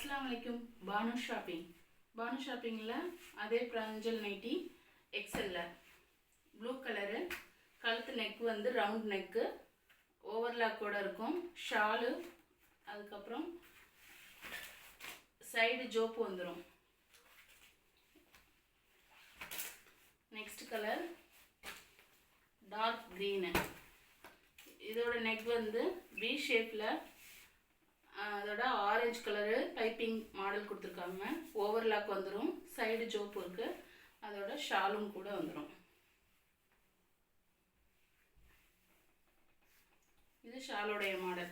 अस्सलाम वालेकुम பானு ஷாப்பிங்கில் அதே பிராஞ்சல் நைட்டி எக்ஸலில் ப்ளூ கலரு, கழுத்து நெக்கு வந்து ரவுண்ட் நெக்கு, ஓவர்லாக்கோடு இருக்கும். ஷாலு, அதுக்கப்புறம் சைடு ஜோப்பு வந்துடும். Next colour dark green. இதோட நெக் வந்து வி ஷேப்பில், அதோட ஆரஞ்சு கலரு பைப்பிங் மாடல் கொடுத்துருக்காங்க. ஓவர்லாக் வந்துடும், சைடு ஜோப்பு இருக்குது, அதோட ஷாலும் கூட வந்துடும். இது ஷாலோடைய மாடல்.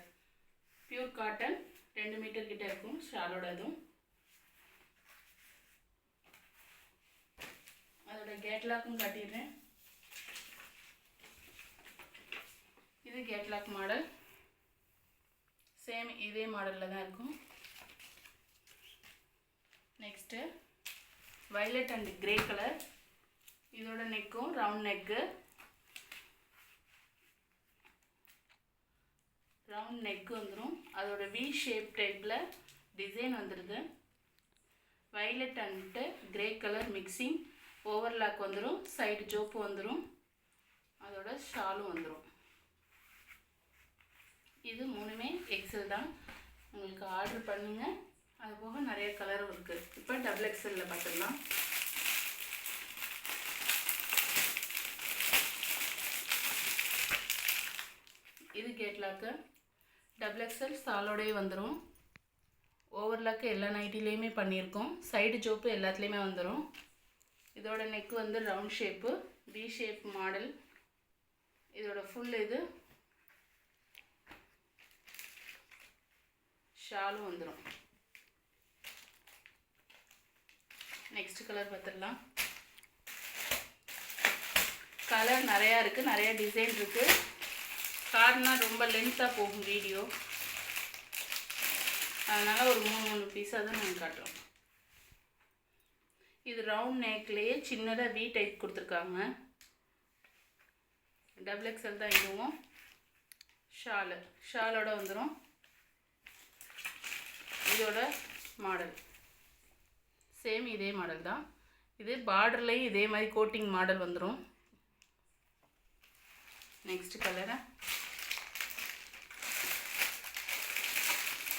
பியூர் காட்டன், 2 மீட்டர் கிட்ட இருக்கும் ஷாலோட. இதுவும் அதோட கேட்லாக்கும் காட்டிடுறேன். இது கேட்லாக் மாடல், சேம் இதே மாடலில் தான் இருக்கும். Next violet and grey colour. இதோட நெக்கும் ரவுண்ட் நெக்கு வந்துடும். அதோட வி ஷேப் டைப்பில் டிசைன் வந்துடுது. Violet and grey colour mixing, overlock வந்துடும், சைடு ஜோப்பு வந்துடும், அதோட ஷாலும் வந்துடும். இது மூணுமே எக்ஸல் தான். உங்களுக்கு ஆர்டர் பண்ணுங்கள். அது போக நிறைய கலரும் இருக்குது. இப்போ டபுள் எக்ஸலில் பார்த்துடலாம். இது கேட்லாக்கு, டபுள் எக்ஸல் சாலோடையே வந்துடும். ஓவர்லாக்கு எல்லா நைட்டிலையுமே பண்ணியிருக்கோம். சைடு ஜோப்பு எல்லாத்துலேயுமே வந்துடும். இதோட நெக் வந்து round shape, we shape model. இதோட ஃபுல் இது ஷாலும் வந்துடும். நெக்ஸ்ட் கலர் பார்த்துடலாம். கலர் நிறையா இருக்குது, நிறையா டிசைன் இருக்குது. கார்னா ரொம்ப லென்த்தாக போகும் வீடியோ, அதனால் ஒரு 3 பீஸாக தான் நாங்கள் காட்டுறோம். இது ரவுண்ட் நெக்லேயே சின்னதாக வி டைப் கொடுத்துருக்காங்க. டபுள் எக்ஸல் தான் இதுவும். ஷாலோட வந்துடும். இதோட மாடல் சேம் இதே மாடல் தான். இது பார்டர்லேயும் இதே மாதிரி கோட்டிங் மாடல் வந்துடும். Next colour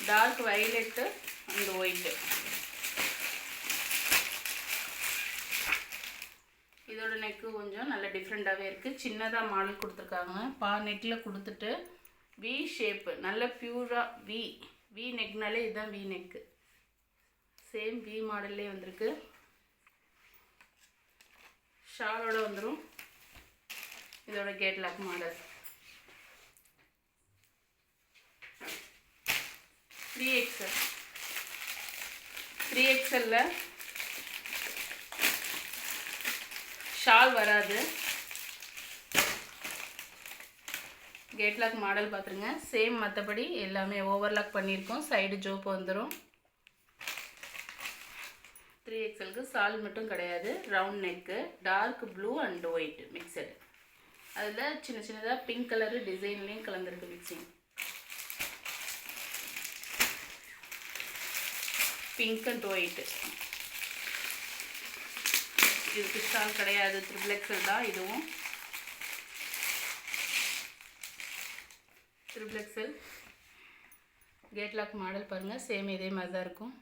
dark violet and white. இதோட நெக்கு கொஞ்சம் நல்ல டிஃப்ரெண்ட்டாகவே இருக்குது. சின்னதாக மாடல் கொடுத்துருக்காங்க. நெக்கில் கொடுத்துட்டு வி ஷேப்பு, நல்ல பியூராக வி நெக்னாலே இதுதான் வி நெக்கு. சேம் வி மாடல்லே வந்திருக்கு. ஷாலோட வந்துடும். இதோட கேட்லாக் மாடல் 3XL. 3XLல ஷால் வராது. கேட்லாக் மாடல் பார்த்துருங்க. சேம் மற்றபடி எல்லாமே ஓவர்லாக் பண்ணியிருக்கோம். சைடு ஜோப்பு வந்துடும். 3XLக்கு சால் மட்டும் கிடையாது, round neck, dark blue and white mixed. அதில் சின்ன சின்னதாக பிங்க் கலரு டிசைன்லேயும் கலந்துருக்கு மிக்சிங். Pink and white. இதுக்கு சால் கிடையாது, 3XL தான் இதுவும். 3XL கேட்லாக் மாடல் பாருங்கள். சேம் இதே மாதிரி தான் இருக்கும்.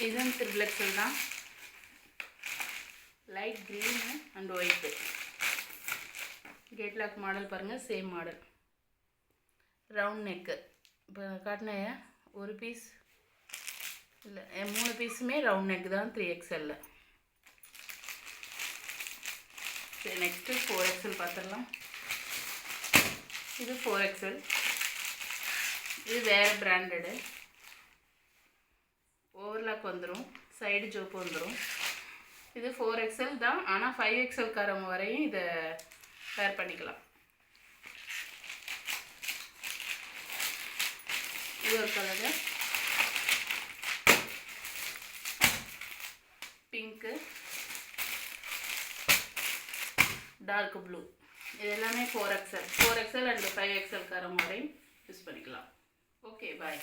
இதுவும் 3XL தான். Light green and white. Catalogue model பாருங்கள், சேம் மாடல். Round neck. இப்போ காட்டின ஒரு பீஸ் இல்லை, 3 பீஸுமே ரவுண்ட் நெக் தான் 3XLல. சரி, நெக்ஸ்ட்டு 4XL பார்த்துடலாம். இது 4XL. இது வேறு பிராண்டடு. ஓவர்லாக் வந்துடும், சைடு ஜோப்பு வந்துடும். இது 4XL தான், ஆனால் 5XL காரங்க வரையும் இதை வேர் பண்ணிக்கலாம். இது ஒரு கலரு, பிங்க்கு, டார்க் ப்ளூ. இது எல்லாமே 4XL அண்ட் 5XL காரங்க வரையும் யூஸ் பண்ணிக்கலாம். Okay bye.